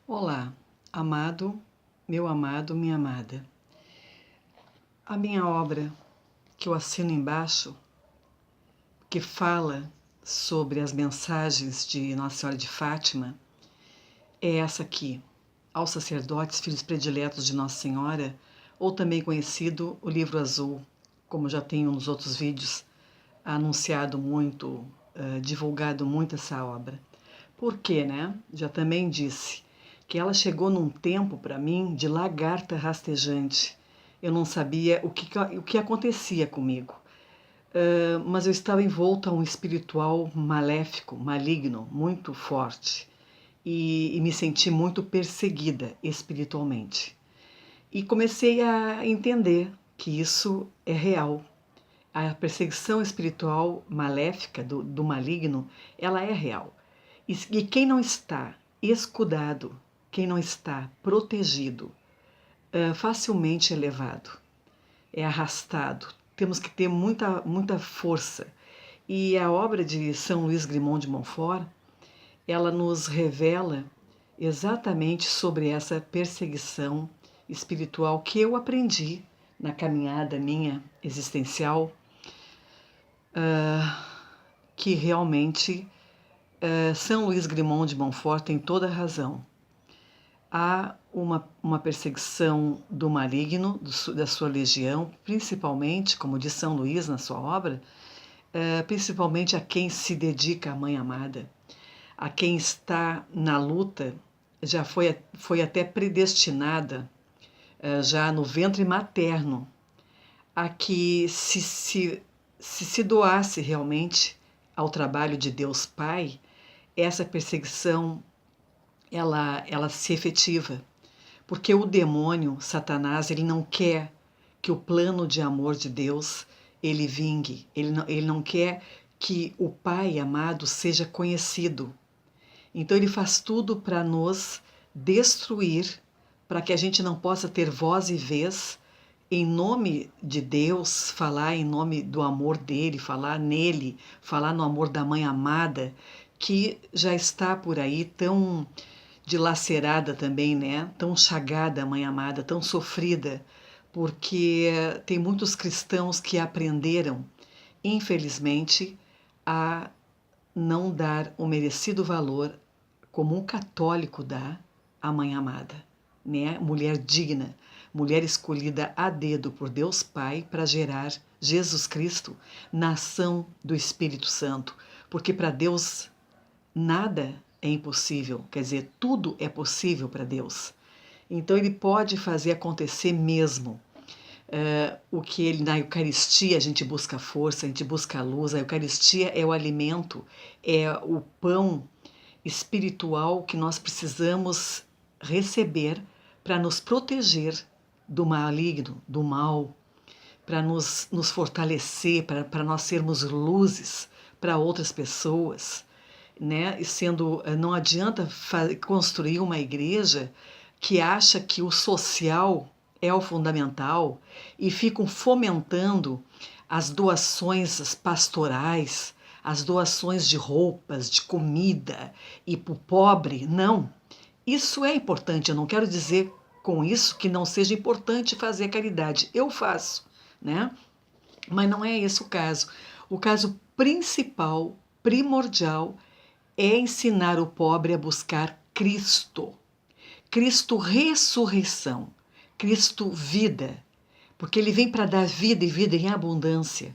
Olá, amado, meu amado, minha amada. A minha obra, que eu assino embaixo, que fala sobre as mensagens de Nossa Senhora de Fátima, é essa aqui, Aos Sacerdotes, Filhos Prediletos de Nossa Senhora, ou também conhecido o Livro Azul, como já tenho nos outros vídeos anunciado muito, divulgado muito essa obra. Por quê, né? Já também disse que ela chegou num tempo para mim de lagarta rastejante. Eu não sabia o que acontecia comigo, mas eu estava envolto a um espiritual maléfico, maligno, muito forte e me senti muito perseguida espiritualmente. E comecei a entender que isso é real. A perseguição espiritual maléfica do maligno, ela é real. E quem não está escudado, quem não está protegido, facilmente é levado, é arrastado. Temos que ter muita força. E a obra de São Luís Grimond de Montfort, ela nos revela exatamente sobre essa perseguição espiritual que eu aprendi na caminhada minha existencial, que realmente São Luís Grimond de Montfort tem toda a razão. Há uma perseguição do maligno, da sua legião, principalmente, como diz São Luís na sua obra, principalmente a quem se dedica à Mãe Amada, a quem está na luta, já foi até predestinada, já no ventre materno, a que se doasse realmente ao trabalho de Deus Pai, essa perseguição ela se efetiva, porque o demônio, Satanás, ele não quer que o plano de amor de Deus ele vingue, ele não quer que o Pai amado seja conhecido. Então ele faz tudo para nos destruir, para que a gente não possa ter voz e vez em nome de Deus, falar em nome do amor dele, falar nele, falar no amor da Mãe Amada, que já está por aí tão dilacerada também, né? Tão chagada a Mãe Amada, tão sofrida, porque tem muitos cristãos que aprenderam, infelizmente, a não dar o merecido valor como um católico dá à Mãe Amada, né? Mulher digna, mulher escolhida a dedo por Deus Pai para gerar Jesus Cristo, nação do Espírito Santo, porque para Deus nada é impossível, quer dizer, tudo é possível para Deus. Então ele pode fazer acontecer mesmo. O que ele na Eucaristia a gente busca força, a gente busca luz. A Eucaristia é o alimento, é o pão espiritual que nós precisamos receber para nos proteger do maligno, do mal, para nos fortalecer, para nós sermos luzes para outras pessoas, né? E não adianta construir uma igreja que acha que o social é o fundamental e ficam fomentando as doações pastorais, as doações de roupas, de comida e para o pobre. Não, isso é importante. Eu não quero dizer com isso que não seja importante fazer caridade. Eu faço, né? Mas não é esse o caso. O caso principal, primordial, é ensinar o pobre a buscar Cristo. Cristo ressurreição, Cristo vida, porque ele vem para dar vida e vida em abundância.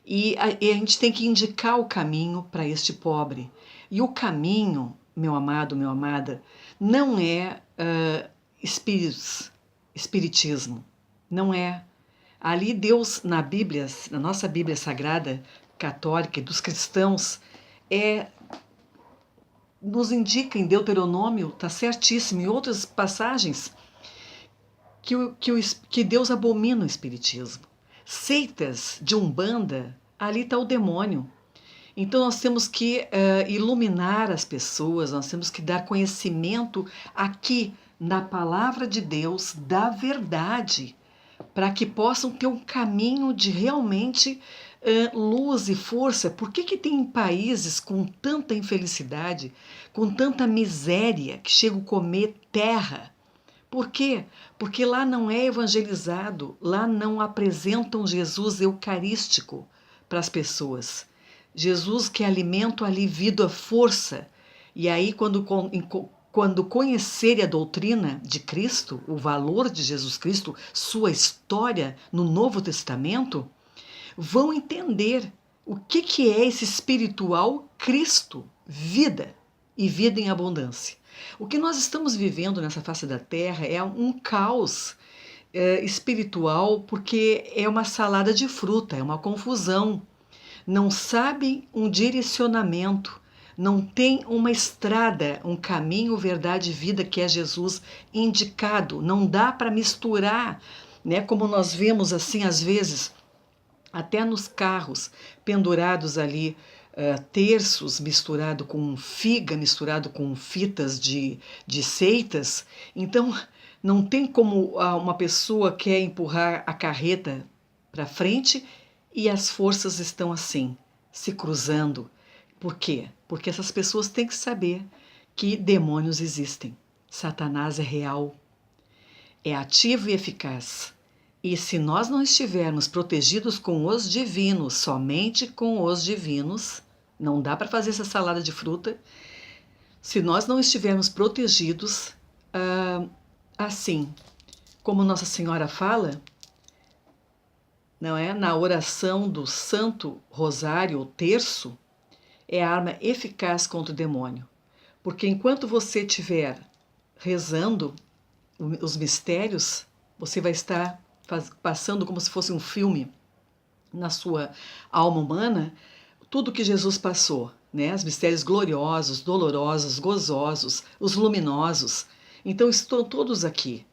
E a gente tem que indicar o caminho para este pobre. E o caminho, meu amado, minha amada, não é espiritismo. Não é. Ali Deus, na Bíblia, na nossa Bíblia Sagrada, católica e dos cristãos, nos indica em Deuteronômio, está certíssimo, em outras passagens, que Deus abomina o espiritismo. Seitas de Umbanda, ali está o demônio. Então nós temos que iluminar as pessoas, nós temos que dar conhecimento aqui na palavra de Deus, da verdade, para que possam ter um caminho de realmente luz e força. Por que tem países com tanta infelicidade, com tanta miséria, que chegam a comer terra? Por quê? Porque lá não é evangelizado, lá não apresentam Jesus eucarístico para as pessoas. Jesus que é alimento, alivia a força. E aí, quando conhecerem a doutrina de Cristo, o valor de Jesus Cristo, sua história no Novo Testamento, vão entender o que é esse espiritual Cristo, vida e vida em abundância. O que nós estamos vivendo nessa face da Terra é um caos espiritual, porque é uma salada de fruta, é uma confusão. Não sabem um direcionamento, não tem uma estrada, um caminho, verdade e vida que é Jesus indicado. Não dá para misturar, né? Como nós vemos assim às vezes, até nos carros pendurados ali, terços misturado com figa, misturado com fitas de seitas. Então, não tem como uma pessoa quer empurrar a carreta para frente e as forças estão assim, se cruzando. Por quê? Porque essas pessoas têm que saber que demônios existem. Satanás é real, é ativo e eficaz. E se nós não estivermos protegidos com os divinos, somente com os divinos, não dá para fazer essa salada de fruta. Se nós não estivermos protegidos, assim, como Nossa Senhora fala, não é? Na oração do Santo Rosário, o terço, é a arma eficaz contra o demônio. Porque enquanto você estiver rezando os mistérios, você vai estar passando como se fosse um filme na sua alma humana, tudo que Jesus passou, né? Os mistérios gloriosos, dolorosos, gozosos, os luminosos. Então estão todos aqui.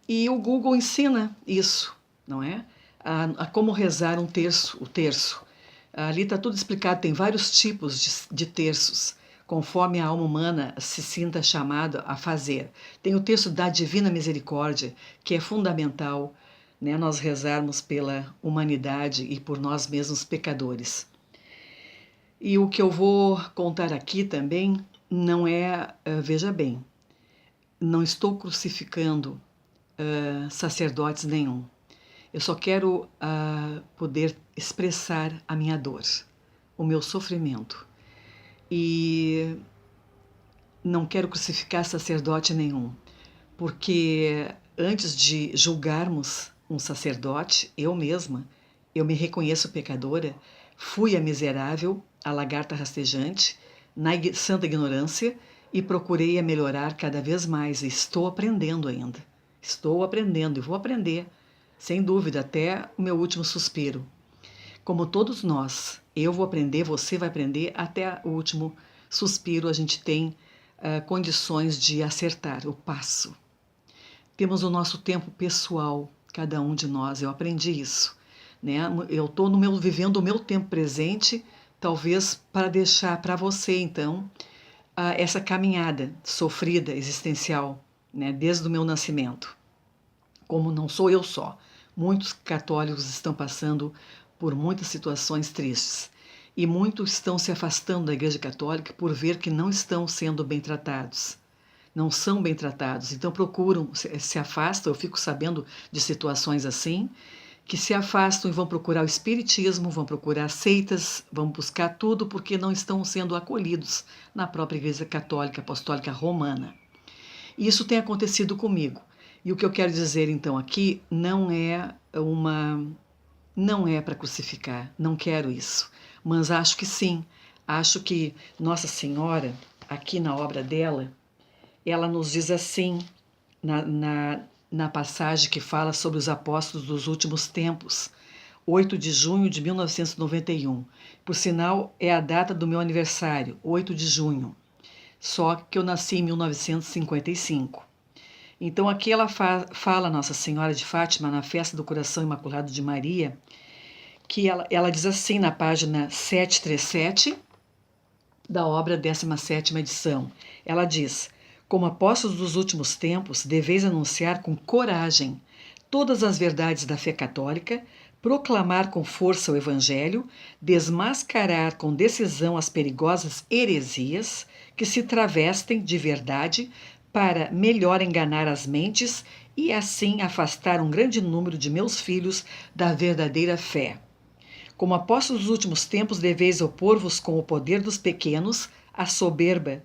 E o Google ensina isso, não é? A como rezar o terço. Ali está tudo explicado, tem vários tipos de terços, conforme a alma humana se sinta chamada a fazer. Tem o terço da Divina Misericórdia, que é fundamental, né, nós rezarmos pela humanidade e por nós mesmos pecadores. E o que eu vou contar aqui também não é, veja bem, não estou crucificando sacerdotes nenhum. Eu só quero poder expressar a minha dor, o meu sofrimento. E não quero crucificar sacerdote nenhum, porque antes de julgarmos um sacerdote, eu mesma, eu me reconheço pecadora, fui a miserável, a lagarta rastejante, na santa ignorância, e procurei a melhorar cada vez mais, e estou aprendendo ainda. Estou aprendendo e vou aprender, sem dúvida, até o meu último suspiro. Como todos nós, eu vou aprender, você vai aprender, até o último suspiro a gente tem condições de acertar o passo. Temos o nosso tempo pessoal, cada um de nós, eu aprendi isso, né? Eu estou vivendo o meu tempo presente, talvez para deixar para você, então, essa caminhada sofrida, existencial, né? Desde o meu nascimento. Como não sou eu só, muitos católicos estão passando por muitas situações tristes e muitos estão se afastando da Igreja Católica por ver que não estão sendo bem tratados, não são bem tratados, então procuram, se afastam. Eu fico sabendo de situações assim, que se afastam e vão procurar o espiritismo, vão procurar seitas, vão buscar tudo porque não estão sendo acolhidos na própria Igreja Católica Apostólica Romana. E isso tem acontecido comigo. E o que eu quero dizer então aqui não é para crucificar, não quero isso, mas acho que sim, acho que Nossa Senhora, aqui na obra dela, ela nos diz assim, na passagem que fala sobre os apóstolos dos últimos tempos, 8 de junho de 1991. Por sinal, é a data do meu aniversário, 8 de junho, só que eu nasci em 1955. Então aqui ela fala Nossa Senhora de Fátima na festa do Coração Imaculado de Maria, que ela diz assim na página 737 da obra 17ª edição. Ela diz: como apóstolos dos últimos tempos, deveis anunciar com coragem todas as verdades da fé católica, proclamar com força o Evangelho, desmascarar com decisão as perigosas heresias que se travestem de verdade para melhor enganar as mentes e assim afastar um grande número de meus filhos da verdadeira fé. Como apóstolos dos últimos tempos, deveis opor-vos com o poder dos pequenos, a soberba,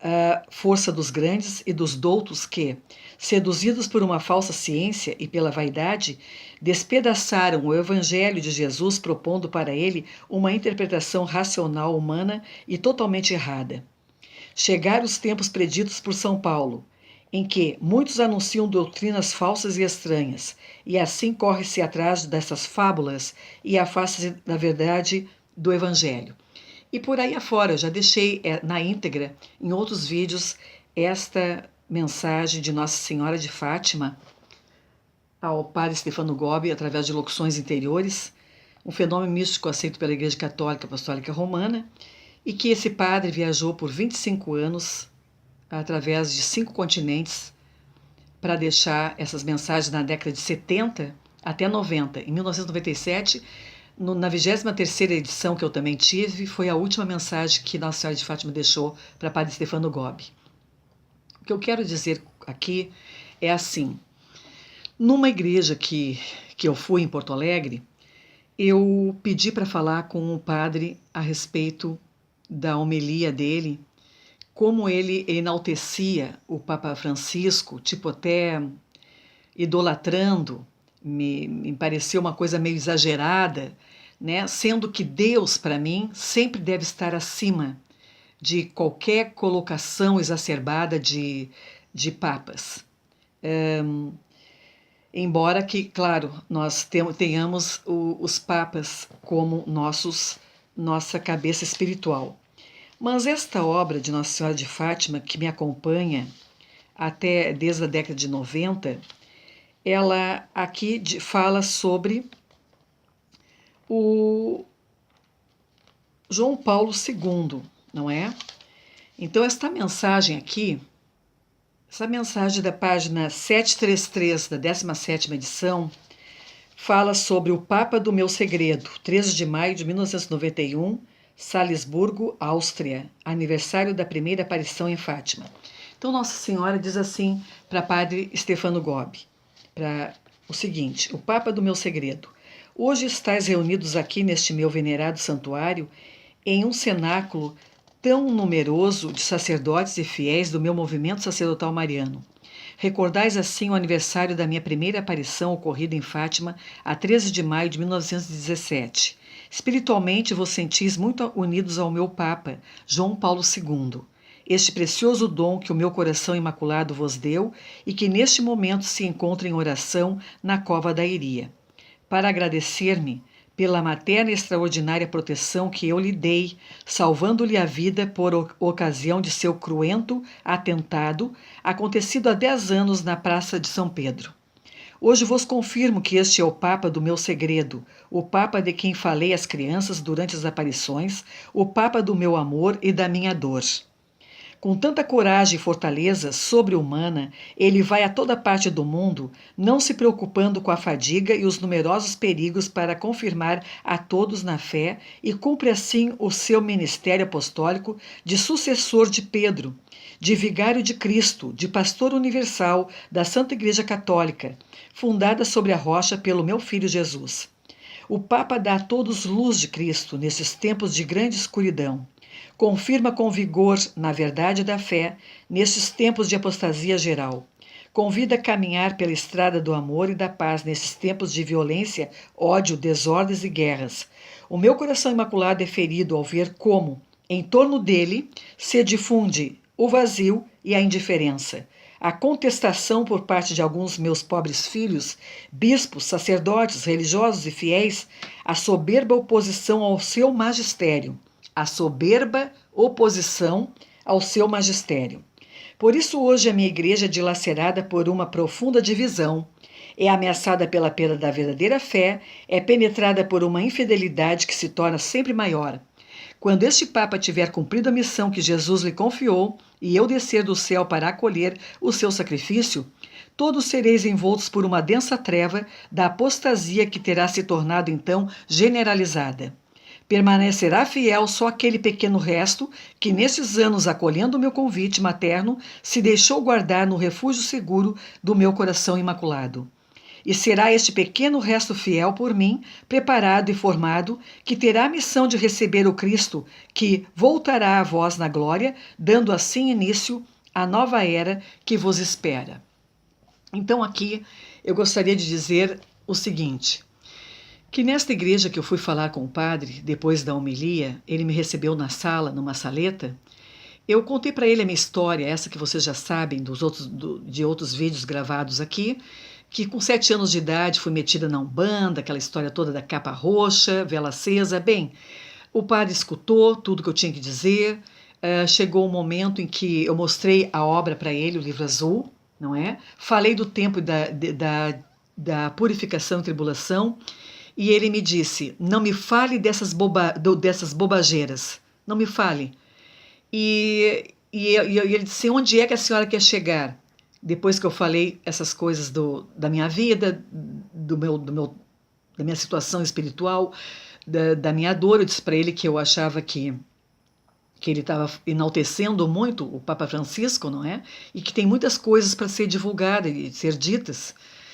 a força dos grandes e dos doutos que, seduzidos por uma falsa ciência e pela vaidade, despedaçaram o Evangelho de Jesus, propondo para ele uma interpretação racional humana e totalmente errada. Chegaram os tempos preditos por São Paulo, em que muitos anunciam doutrinas falsas e estranhas, e assim corre-se atrás dessas fábulas e afasta-se da verdade do Evangelho. E por aí afora, eu já deixei na íntegra, em outros vídeos, esta mensagem de Nossa Senhora de Fátima ao padre Stefano Gobbi, através de locuções interiores, um fenômeno místico aceito pela Igreja Católica Apostólica Romana, e que esse padre viajou por 25 anos, através de 5 continentes, para deixar essas mensagens na década de 70 até 90. Em 1997, na 23ª edição que eu também tive, foi a última mensagem que Nossa Senhora de Fátima deixou para Padre Stefano Gobbi. O que eu quero dizer aqui é assim: numa igreja que eu fui em Porto Alegre, eu pedi para falar com o padre a respeito da homilia dele, como ele enaltecia o Papa Francisco, tipo até idolatrando, me pareceu uma coisa meio exagerada, né? Sendo que Deus, para mim, sempre deve estar acima de qualquer colocação exacerbada de papas. Embora que, claro, nós tenhamos os papas como nossa cabeça espiritual. Mas esta obra de Nossa Senhora de Fátima, que me acompanha até desde a década de 90, ela aqui fala sobre o João Paulo II, não é? Então, esta mensagem aqui, essa mensagem da página 733 da 17ª edição, fala sobre o Papa do Meu Segredo, 13 de maio de 1991, Salisburgo, Áustria, aniversário da primeira aparição em Fátima. Então, Nossa Senhora diz assim para Padre Stefano Gobbi, para o seguinte: o Papa do Meu Segredo. Hoje estáis reunidos aqui neste meu venerado santuário, em um cenáculo tão numeroso de sacerdotes e fiéis do meu movimento sacerdotal mariano. Recordais assim o aniversário da minha primeira aparição ocorrida em Fátima, a 13 de maio de 1917. Espiritualmente vos sentis muito unidos ao meu Papa, João Paulo II, este precioso dom que o meu coração imaculado vos deu e que neste momento se encontra em oração na cova da Iria. Para agradecer-me pela materna e extraordinária proteção que eu lhe dei, salvando-lhe a vida por ocasião de seu cruento atentado, acontecido há 10 anos na Praça de São Pedro. Hoje vos confirmo que este é o Papa do meu segredo, o Papa de quem falei às crianças durante as aparições, o Papa do meu amor e da minha dor. Com tanta coragem e fortaleza sobre-humana, ele vai a toda parte do mundo, não se preocupando com a fadiga e os numerosos perigos para confirmar a todos na fé e cumpre assim o seu ministério apostólico de sucessor de Pedro, de vigário de Cristo, de pastor universal da Santa Igreja Católica, fundada sobre a rocha pelo meu Filho Jesus. O Papa dá a todos luz de Cristo nesses tempos de grande escuridão. Confirma com vigor na verdade da fé nesses tempos de apostasia geral. Convida a caminhar pela estrada do amor e da paz nesses tempos de violência, ódio, desordens e guerras. O meu coração imaculado é ferido ao ver como, em torno dele, se difunde o vazio e a indiferença. A contestação por parte de alguns meus pobres filhos, bispos, sacerdotes, religiosos e fiéis, a soberba oposição ao seu magistério. A soberba oposição ao seu magistério. Por isso hoje a minha igreja é dilacerada por uma profunda divisão, é ameaçada pela perda da verdadeira fé, é penetrada por uma infidelidade que se torna sempre maior. Quando este Papa tiver cumprido a missão que Jesus lhe confiou e eu descer do céu para acolher o seu sacrifício, todos sereis envoltos por uma densa treva da apostasia que terá se tornado então generalizada. Permanecerá fiel só aquele pequeno resto que, nesses anos acolhendo o meu convite materno, se deixou guardar no refúgio seguro do meu coração imaculado. E será este pequeno resto fiel por mim, preparado e formado, que terá a missão de receber o Cristo, que voltará a vós na glória, dando assim início à nova era que vos espera. Então aqui eu gostaria de dizer o seguinte, que nesta igreja que eu fui falar com o padre, depois da homilia, ele me recebeu na sala, numa saleta, eu contei para ele a minha história, essa que vocês já sabem de outros vídeos gravados aqui, que com 7 anos de idade fui metida na Umbanda, aquela história toda da capa roxa, vela acesa. Bem, o padre escutou tudo que eu tinha que dizer, chegou um momento em que eu mostrei a obra para ele, o livro azul, não é? Falei do tempo da purificação e tribulação, e ele me disse, não me fale dessas bobageiras, não me fale. E ele disse, onde é que a senhora quer chegar? Depois que eu falei essas coisas da minha vida, da minha situação espiritual, da minha dor, eu disse para ele que eu achava que ele estava enaltecendo muito o Papa Francisco, não é? E que tem muitas coisas para ser divulgadas e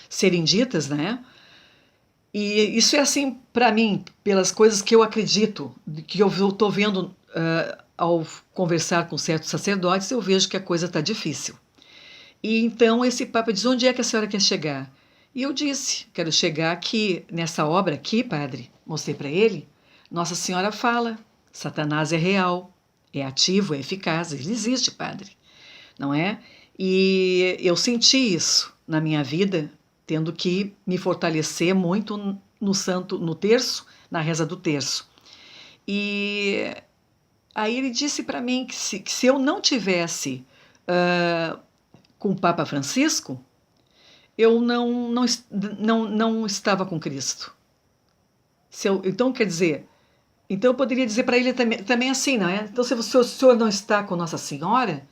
serem ditas, né? E isso é assim para mim, pelas coisas que eu acredito, que eu estou vendo ao conversar com certos sacerdotes, eu vejo que a coisa está difícil. E então esse Papa diz, onde é que a senhora quer chegar? E eu disse, quero chegar aqui, nessa obra aqui, padre, mostrei para ele, Nossa Senhora fala, Satanás é real, é ativo, é eficaz, ele existe, padre, não é? E eu senti isso na minha vida, tendo que me fortalecer muito no terço, na reza do terço. E aí ele disse para mim que se eu não tivesse com o Papa Francisco, eu não estava com Cristo. Então, quer dizer, então eu poderia dizer para ele também assim, não é? Então, se o senhor não está com Nossa Senhora,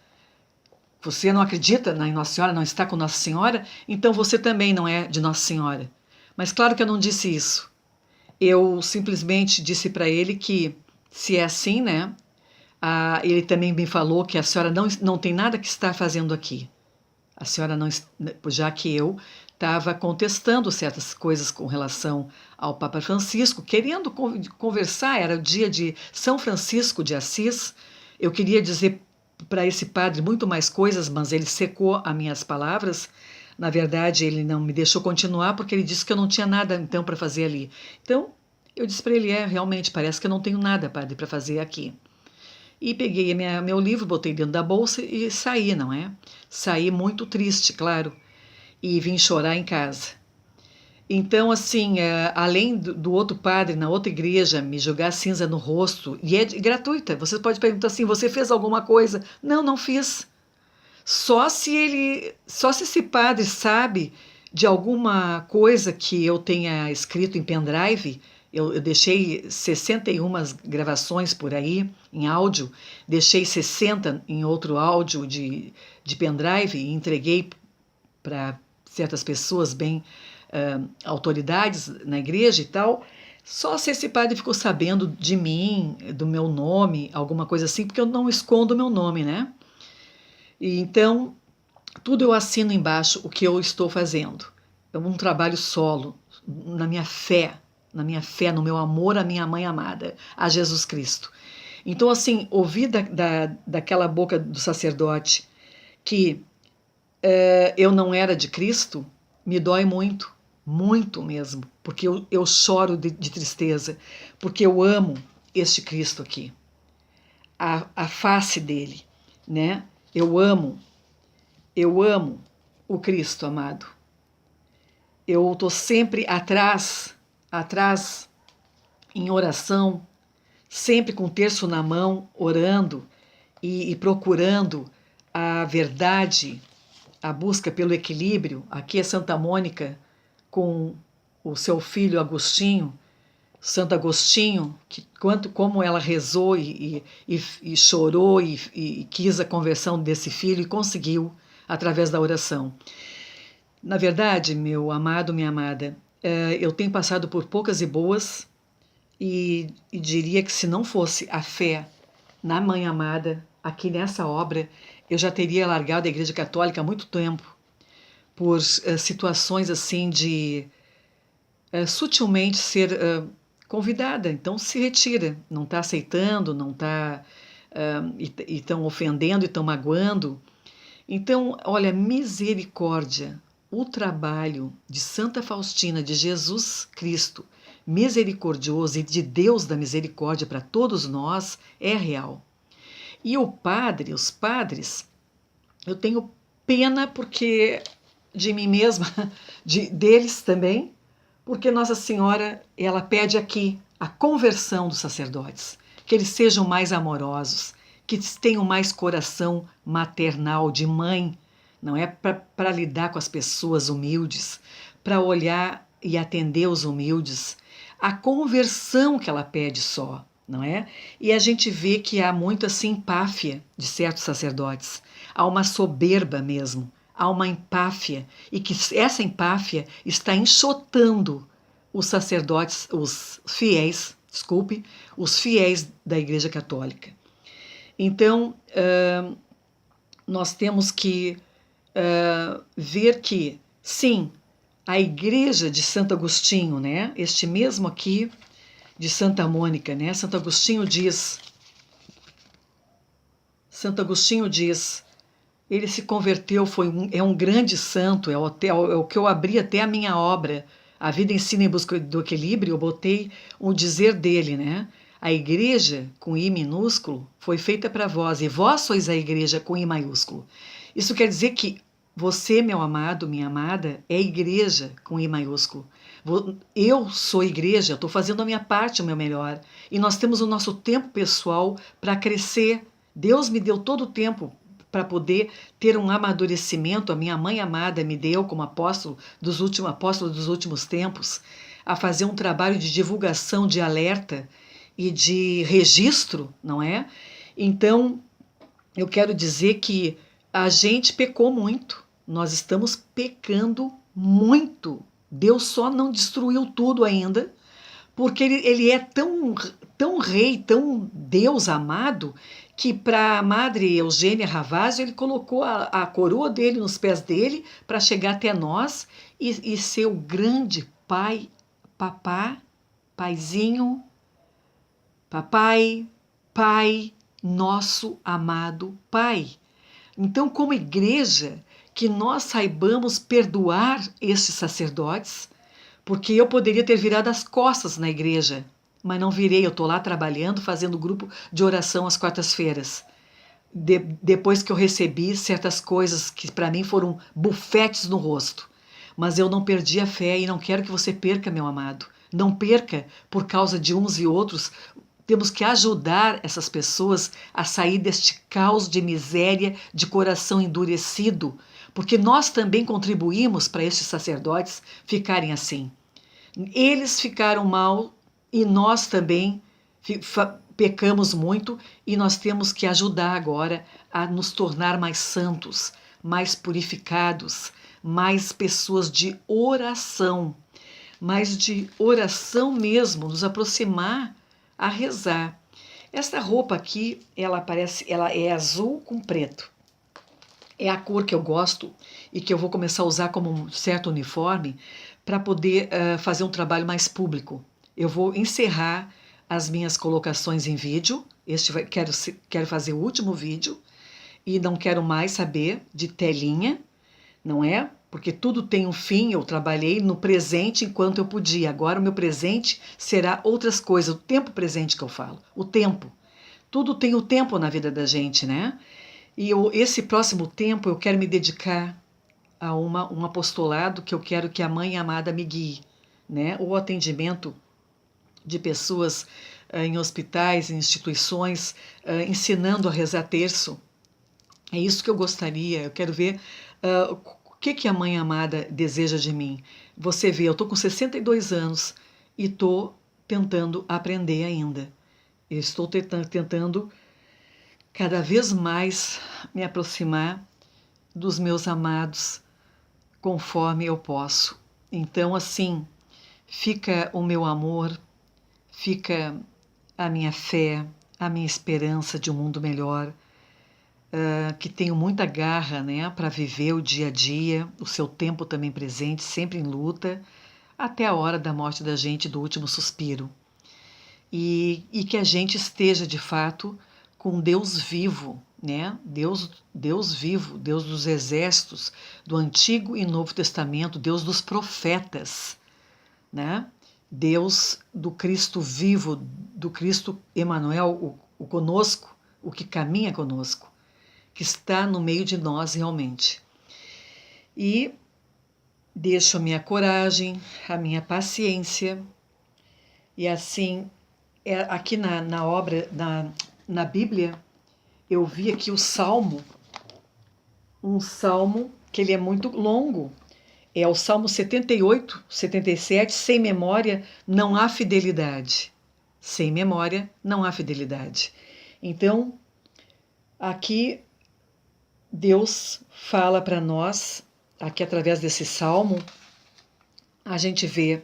você não acredita em Nossa Senhora, não está com Nossa Senhora, então você também não é de Nossa Senhora. Mas claro que eu não disse isso. Eu simplesmente disse para ele que, se é assim, né? Ele também me falou que a senhora não tem nada que está fazendo aqui. A senhora não, já que eu estava contestando certas coisas com relação ao Papa Francisco, querendo conversar, era o dia de São Francisco de Assis, eu queria dizer para esse padre muito mais coisas, mas ele secou as minhas palavras. Na verdade, ele não me deixou continuar porque ele disse que eu não tinha nada então para fazer ali. Então, eu disse para ele, realmente, parece que eu não tenho nada, padre, para fazer aqui. E peguei meu livro, botei dentro da bolsa e saí, não é? Saí muito triste, claro, e vim chorar em casa. Então, assim, além do outro padre na outra igreja me jogar cinza no rosto, e é gratuita, você pode perguntar assim, você fez alguma coisa? Não, não fiz. Só se esse padre sabe de alguma coisa que eu tenha escrito em pendrive. Eu deixei 61 gravações por aí, em áudio, deixei 60 em outro áudio de pendrive e entreguei para certas pessoas autoridades na igreja e tal. Só se esse padre ficou sabendo de mim, do meu nome, alguma coisa assim, porque eu não escondo o meu nome, né? E então, tudo eu assino embaixo o que eu estou fazendo. É um trabalho solo, na minha fé, no meu amor à minha mãe amada, a Jesus Cristo. Então, assim, ouvir daquela boca do sacerdote que eu não era de Cristo, me dói muito, muito mesmo, porque eu choro de tristeza, porque eu amo este Cristo aqui, a face dele, né? Eu amo o Cristo amado. Eu estou sempre atrás, em oração, sempre com o terço na mão, orando e procurando a verdade, a busca pelo equilíbrio. Aqui é Santa Mônica com o seu filho Agostinho, Santo Agostinho, como ela rezou e chorou e quis a conversão desse filho e conseguiu através da oração. Na verdade, meu amado, minha amada, eu tenho passado por poucas e boas e diria que se não fosse a fé na Mãe Amada, aqui nessa obra, eu já teria largado a Igreja Católica há muito tempo, por situações assim de sutilmente ser convidada. Então se retira, não está aceitando, não está. E estão ofendendo e estão magoando. Então, olha, misericórdia, o trabalho de Santa Faustina, de Jesus Cristo, misericordioso e de Deus da misericórdia para todos nós, é real. E o padre, os padres, eu tenho pena porque de mim mesma, deles também, porque Nossa Senhora, ela pede aqui a conversão dos sacerdotes, que eles sejam mais amorosos, que tenham mais coração maternal de mãe, não é para lidar com as pessoas humildes, para olhar e atender os humildes, a conversão que ela pede só, não é? E a gente vê que há muita simpáfia de certos sacerdotes, há uma soberba mesmo, há uma empáfia, e que essa empáfia está enxotando os sacerdotes, os fiéis, desculpe, os fiéis da Igreja Católica. Então, nós temos que ver que, sim, a Igreja de Santo Agostinho, né, este mesmo aqui de Santa Mônica, né, Santo Agostinho diz, ele se converteu, é um grande santo, é o que eu abri até a minha obra, A Vida Ensina em Busca do Equilíbrio, eu botei o dizer dele, né? A igreja, com I minúsculo, foi feita para vós, e vós sois a igreja com I maiúsculo. Isso quer dizer que você, meu amado, minha amada, é igreja com I maiúsculo. Eu sou igreja, estou fazendo a minha parte, o meu melhor. E nós temos o nosso tempo pessoal para crescer. Deus me deu todo o tempo para poder ter um amadurecimento. A minha mãe amada me deu como apóstolo dos últimos tempos, a fazer um trabalho de divulgação, de alerta e de registro, não é? Então, eu quero dizer que a gente pecou muito, nós estamos pecando muito. Deus só não destruiu tudo ainda, porque ele é tão rei, tão Deus amado, que para a madre Eugênia Ravazzi, ele colocou a coroa dele nos pés dele para chegar até nós e ser o grande pai, papá, paizinho, papai, pai, nosso amado pai. Então, como igreja, que nós saibamos perdoar esses sacerdotes, porque eu poderia ter virado as costas na igreja, mas não virei. Eu estou lá trabalhando, fazendo grupo de oração às quartas-feiras. Depois que eu recebi certas coisas que para mim foram bufetes no rosto. Mas eu não perdi a fé e não quero que você perca, meu amado. Não perca por causa de uns e outros. Temos que ajudar essas pessoas a sair deste caos de miséria, de coração endurecido, porque nós também contribuímos para estes sacerdotes ficarem assim. Eles ficaram mal e nós também pecamos muito, e nós temos que ajudar agora a nos tornar mais santos, mais purificados, mais pessoas de oração, mais de oração mesmo, nos aproximar a rezar. Essa roupa aqui, ela é azul com preto. É a cor que eu gosto e que eu vou começar a usar como um certo uniforme para poder fazer um trabalho mais público. Eu vou encerrar as minhas colocações em vídeo. Quero fazer o último vídeo e não quero mais saber de telinha, não é? Porque tudo tem um fim. Eu trabalhei no presente enquanto eu podia. Agora o meu presente será outras coisas. O tempo presente que eu falo. O tempo. Tudo tem o tempo na vida da gente, né? E esse próximo tempo eu quero me dedicar a um apostolado que eu quero que a Mãe Amada me guie, né? O atendimento de pessoas em hospitais, em instituições, ensinando a rezar terço. É isso que eu gostaria. Eu quero ver o que a Mãe Amada deseja de mim. Você vê, eu estou com 62 anos e estou tentando aprender ainda. Eu estou tentando cada vez mais me aproximar dos meus amados conforme eu posso. Então, assim, fica o meu amor, fica a minha fé, a minha esperança de um mundo melhor, que tenho muita garra, né, para viver o dia a dia, o seu tempo também presente, sempre em luta, até a hora da morte da gente, do último suspiro. E que a gente esteja, de fato, com Deus vivo, né? Deus vivo, Deus dos exércitos, do Antigo e Novo Testamento, Deus dos profetas, né? Deus do Cristo vivo, do Cristo Emanuel, o conosco, o que caminha conosco, que está no meio de nós realmente. E deixo a minha coragem, a minha paciência, e assim, aqui na obra, na Bíblia, eu vi aqui o Salmo, um Salmo que ele é muito longo, é o Salmo 78, 77, sem memória não há fidelidade. Sem memória não há fidelidade. Então, aqui Deus fala para nós, aqui através desse Salmo, a gente vê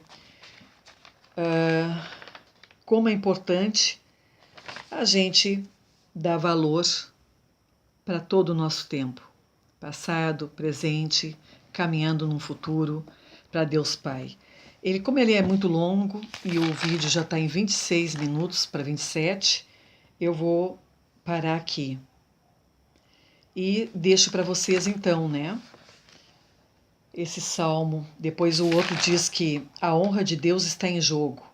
como é importante a gente dar valor para todo o nosso tempo, passado, presente, caminhando num futuro para Deus Pai. Como ele é muito longo e o vídeo já está em 26 minutos para 27, eu vou parar aqui. E deixo para vocês então, né? Esse salmo. Depois o outro diz que a honra de Deus está em jogo.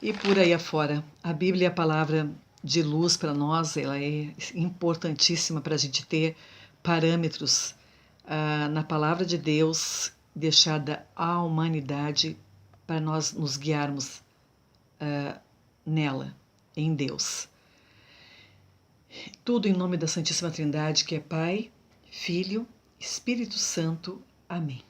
E por aí afora. A Bíblia é a palavra de luz para nós, ela é importantíssima para a gente ter parâmetros na palavra de Deus deixada à humanidade para nós nos guiarmos nela, em Deus. Tudo em nome da Santíssima Trindade, que é Pai, Filho, Espírito Santo. Amém.